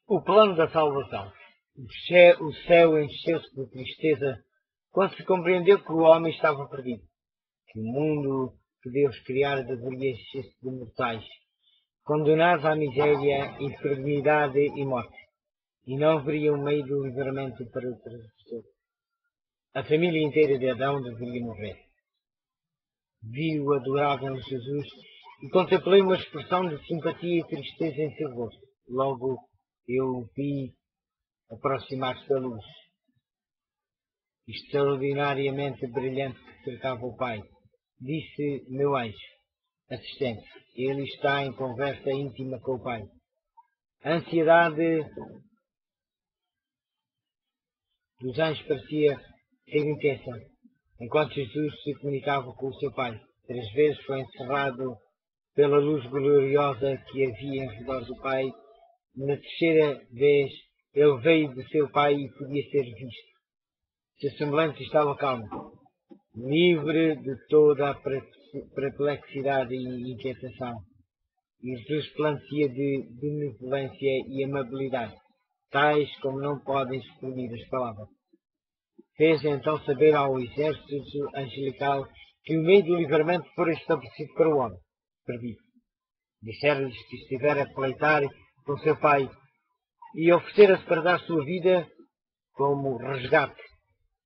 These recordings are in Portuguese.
O plano da salvação. O céu encheu-se de tristeza quando se compreendeu que o homem estava perdido, que o mundo que Deus criara deveria encher-se de mortais, condenados à miséria, enfermidade e morte, e não haveria um meio de livramento para outras pessoas. A família inteira de Adão deveria morrer. Vi o adorável Jesus e contemplei uma expressão de simpatia e tristeza em seu rosto. Logo eu o vi aproximar-se da luz, extraordinariamente brilhante, que cercava o Pai. Disse meu anjo, assistente, ele está em conversa íntima com o Pai. A ansiedade dos anjos parecia ser intensa, enquanto Jesus se comunicava com o seu Pai. 3 vezes foi encerrado pela luz gloriosa que havia em redor do Pai. Na terceira vez, ele veio de seu Pai e podia ser visto. Seu semblante estava calmo, livre de toda a perplexidade e inquietação, e resplandecia de benevolência e amabilidade, tais como não podem exprimir as palavras. Fez então saber ao exército angelical que o meio do livramento fora estabelecido para o homem perdido. Disseram-lhes que estivera a pleitar com seu Pai e oferecera-se para dar sua vida como resgate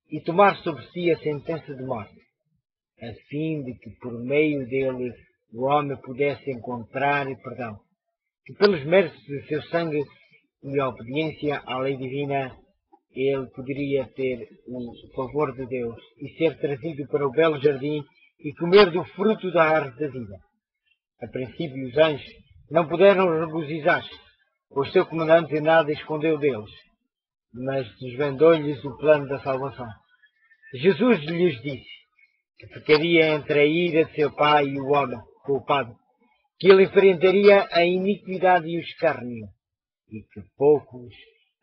e tomar sobre si a sentença de morte, a fim de que por meio dele o homem pudesse encontrar perdão, que pelos méritos de seu sangue e a obediência à lei divina ele poderia ter o favor de Deus e ser trazido para o belo jardim e comer do fruto da árvore da vida. A princípio os anjos não puderam regozijar-se, pois seu comandante nada escondeu deles, mas desvendou-lhes o plano da salvação. Jesus lhes disse que ficaria entre a ira de seu pai e o homem culpado, que ele enfrentaria a iniquidade e o escárnio, e que poucos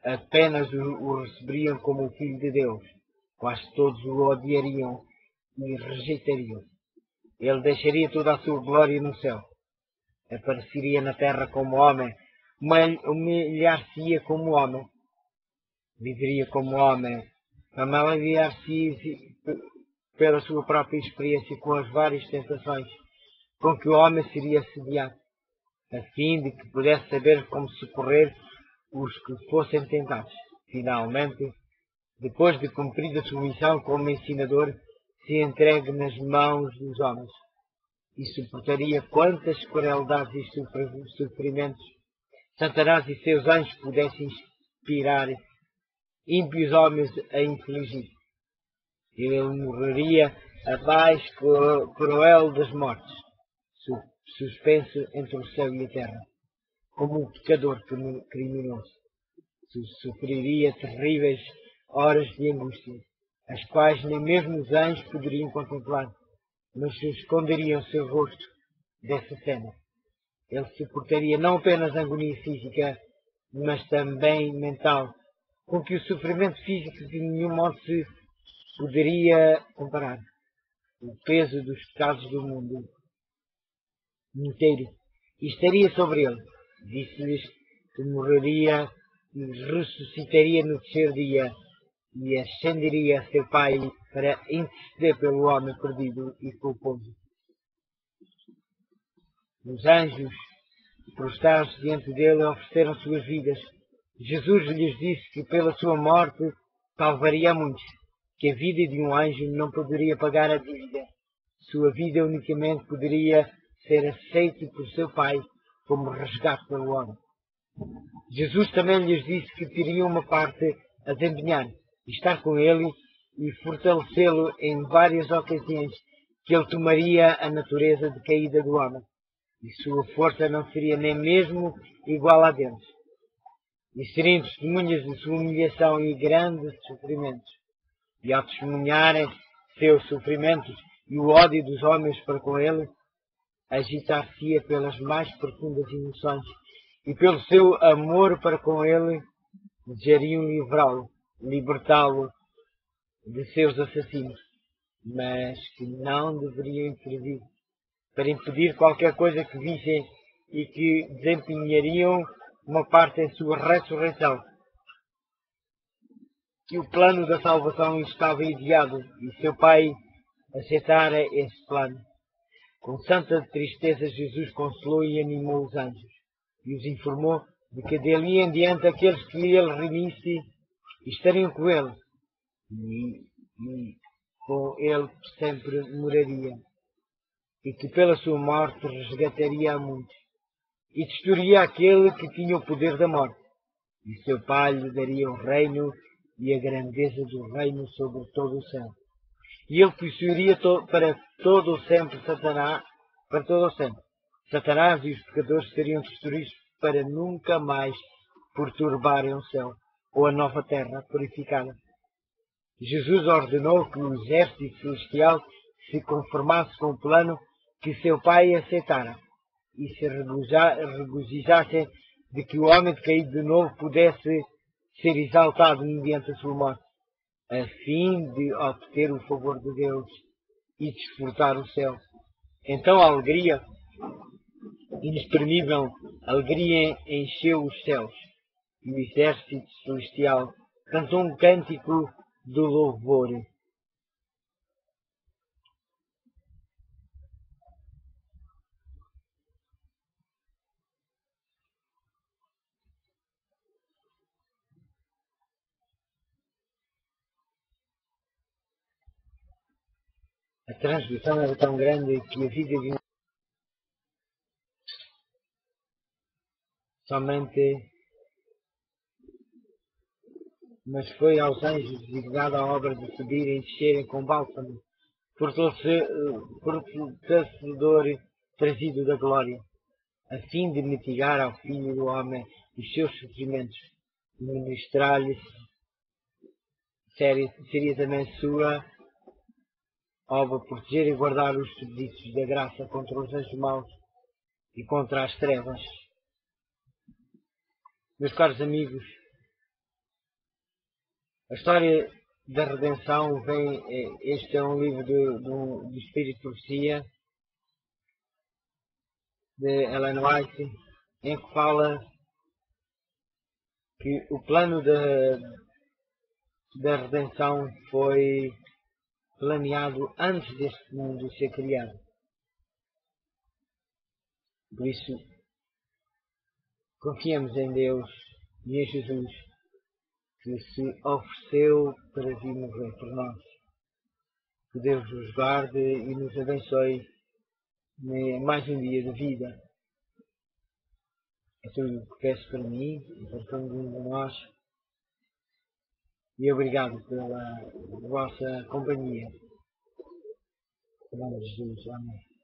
apenas o receberiam como o Filho de Deus, quase todos o odiariam e rejeitariam. Ele deixaria toda a sua glória no céu, apareceria na terra como homem, humilhar-se-ia como homem, viveria como homem, familiar-se pela sua própria experiência com as várias tentações com que o homem seria assediado, a fim de que pudesse saber como socorrer os que fossem tentados. Finalmente, depois de cumprida a sua missão como ensinador, se entregue nas mãos dos homens e suportaria quantas crueldades e sofrimentos Satanás e seus anjos pudessem inspirar ímpios homens a infligir. Ele morreria a mais cruel das mortes, suspenso entre o céu e a terra, como um pecador criminoso. Sofreria terríveis horas de angústia, as quais nem mesmo os anjos poderiam contemplar, mas esconderiam seu rosto dessa cena. Ele suportaria não apenas a agonia física, mas também mental, com que o sofrimento físico de nenhum modo se poderia comparar. O peso dos pecados do mundo inteiro estaria sobre ele. Disse-lhes que morreria e ressuscitaria no terceiro dia e ascenderia a seu Pai para interceder pelo homem perdido e culposo. Os anjos, prostrados diante dele, ofereceram suas vidas. Jesus lhes disse que pela sua morte salvaria a muitos, que a vida de um anjo não poderia pagar a dívida. Sua vida unicamente poderia ser aceita por seu Pai como resgate pelo homem. Jesus também lhes disse que teria uma parte a desempenhar, estar com ele e fortalecê-lo em várias ocasiões, que ele tomaria a natureza decaída do homem, e sua força não seria nem mesmo igual à deles. E seriam testemunhas de sua humilhação e grandes sofrimentos, e ao testemunharem seus sofrimentos e o ódio dos homens para com ele, agitar-se-ia pelas mais profundas emoções, e pelo seu amor para com ele, desejariam livrá-lo, libertá-lo de seus assassinos, mas que não deveriam intervir para impedir qualquer coisa que vissem e que desempenhariam uma parte em sua ressurreição, que o plano da salvação estava enviado e seu Pai aceitara esse plano. Com santa tristeza, Jesus consolou e animou os anjos e os informou de que dali em diante aqueles que ele remisse estariam com ele e com ele sempre moraria, e que pela sua morte resgataria a muitos e destruiria aquele que tinha o poder da morte, e seu Pai lhe daria o reino e a grandeza do reino sobre todo o céu. E ele possuiria para todo o sempre Satanás, para todo o sempre. Satanás e os pecadores seriam destruídos para nunca mais perturbarem o céu ou a nova terra purificada. Jesus ordenou que o exército celestial se conformasse com o plano que seu Pai aceitara e se regozijassem de que o homem caído de novo pudesse ser exaltado mediante a sua morte, a fim de obter o favor de Deus e desfrutar o céu. Então a alegria, inexprimível alegria, encheu os céus, e o exército celestial cantou um cântico de louvor. A transgressão era tão grande que a vida de somente, mas foi aos anjos designada a obra de subirem e descerem com bálsamo, fortalecedor trazido da glória, a fim de mitigar ao Filho do Homem os seus sofrimentos, e ministrar-lhe seria também sua obra proteger e guardar os subsídios da graça contra os anjos maus e contra as trevas. Meus caros amigos, a história da redenção este é um livro do Espírito de Profecia, de Ellen White, em que fala que o plano da redenção foi planeado antes deste mundo ser criado. Por isso, confiemos em Deus e em Jesus, que se ofereceu para vir morrer por nós. Que Deus nos guarde e nos abençoe em mais um dia de vida. É tudo o que peço para mim e para cada um de nós. E obrigado pela vossa companhia. Em nome de Jesus. Amém.